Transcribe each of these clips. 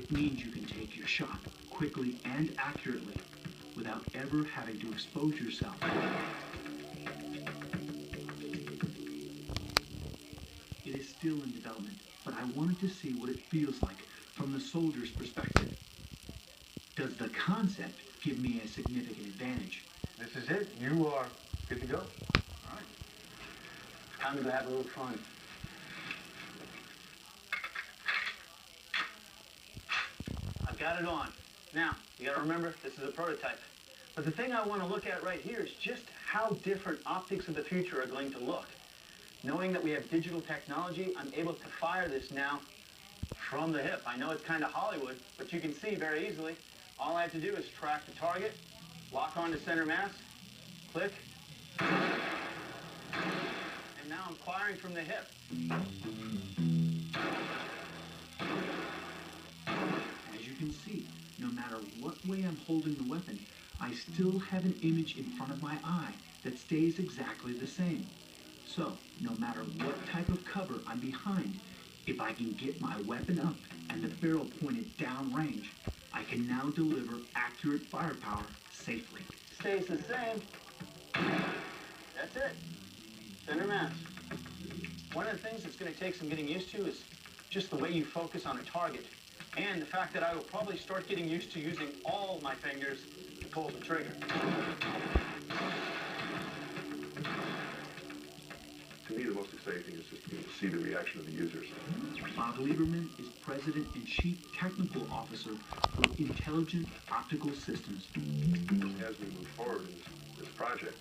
It means you can take your shot quickly and accurately without ever having to expose yourself. It is still in development, but I wanted to see what it feels like from the soldier's perspective. Does the concept give me a significant advantage? This is it. You are good to go. All right. Time to go have a little fun. I've got it on. Now, you got to remember, this is a prototype. But the thing I want to look at right here is just how different optics of the future are going to look. Knowing that we have digital technology, I'm able to fire this now from the hip. I know it's kind of Hollywood, but you can see very easily. All I have to do is track the target, lock on to center mass, click, and now I'm firing from the hip. As you can see, no matter what way I'm holding the weapon, I still have an image in front of my eye that stays exactly the same. So, no matter what type of cover I'm behind, if I can get my weapon up and the barrel pointed downrange, I can now deliver accurate firepower safely. Stays the same. That's it. Center mass. One of the things that's going to take some getting used to is just the way you focus on a target, and the fact that I will probably start getting used to using all my fingers to pull the trigger. To me, the most exciting thing is just to be able to see the reaction of the users. Bob Lieberman is President and Chief Technical Officer for Intelligent Optical Systems. As we move forward in this project,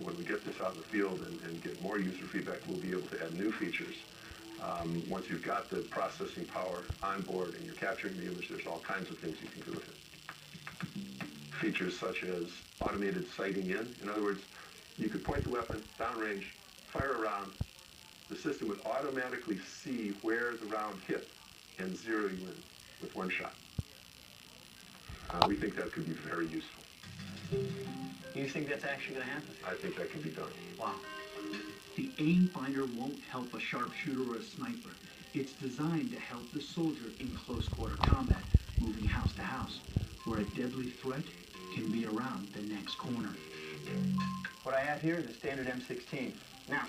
when we get this out in the field and get more user feedback, we'll be able to add new features. Once you've got the processing power on board and you're capturing the image, there's all kinds of things you can do with it. Features such as automated sighting in. In other words, you could point the weapon downrange, fire a round, the system would automatically see where the round hit and zero you in with one shot. We think that could be very useful. You think that's actually going to happen? I think that can be done. Wow. The aim finder won't help a sharpshooter or a sniper. It's designed to help the soldier in close quarter combat, moving house to house, where a deadly threat can be around the next corner. What I have here is a standard M16. Now,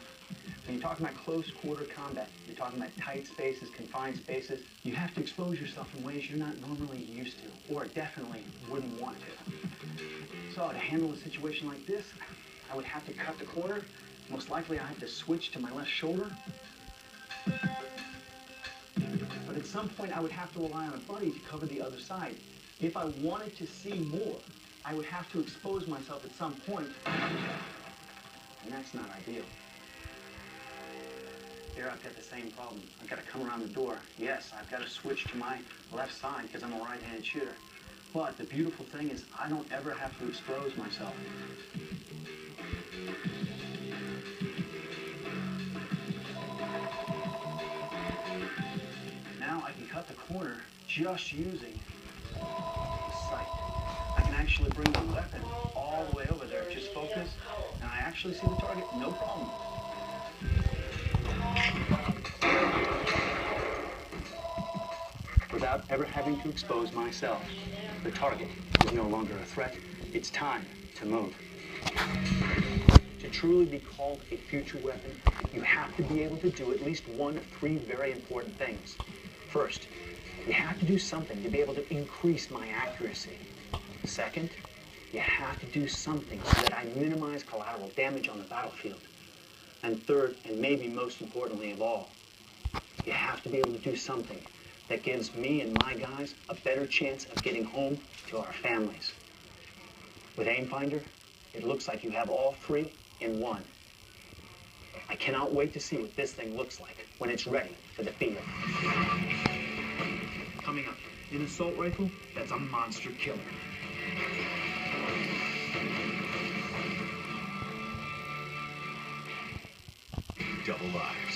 when you're talking about close quarter combat, you're talking about tight spaces, confined spaces, you have to expose yourself in ways you're not normally used to, or definitely wouldn't want to. So to handle a situation like this, I would have to cut the corner. Most likely I have to switch to my left shoulder. But at some point I would have to rely on a buddy to cover the other side. If I wanted to see more, I would have to expose myself at some point, and that's not ideal. Here I've got the same problem. I've got to come around the door. Yes, I've got to switch to my left side because I'm a right-handed shooter. But the beautiful thing is I don't ever have to expose myself. Now I can cut the corner just using the sight. I can actually bring the weapon all the way over there, just focus, and I actually see the target, no problem. Without ever having to expose myself, the target is no longer a threat. It's time to move. To truly be called a future weapon, you have to be able to do at least one of three very important things. First, you have to do something to be able to increase my accuracy. Second, you have to do something so that I minimize collateral damage on the battlefield. And third, and maybe most importantly of all, you have to be able to do something that gives me and my guys a better chance of getting home to our families. With Aimfinder, it looks like you have all three in one. I cannot wait to see what this thing looks like when it's ready for the field. Coming up, an assault rifle that's a monster killer. Double lives.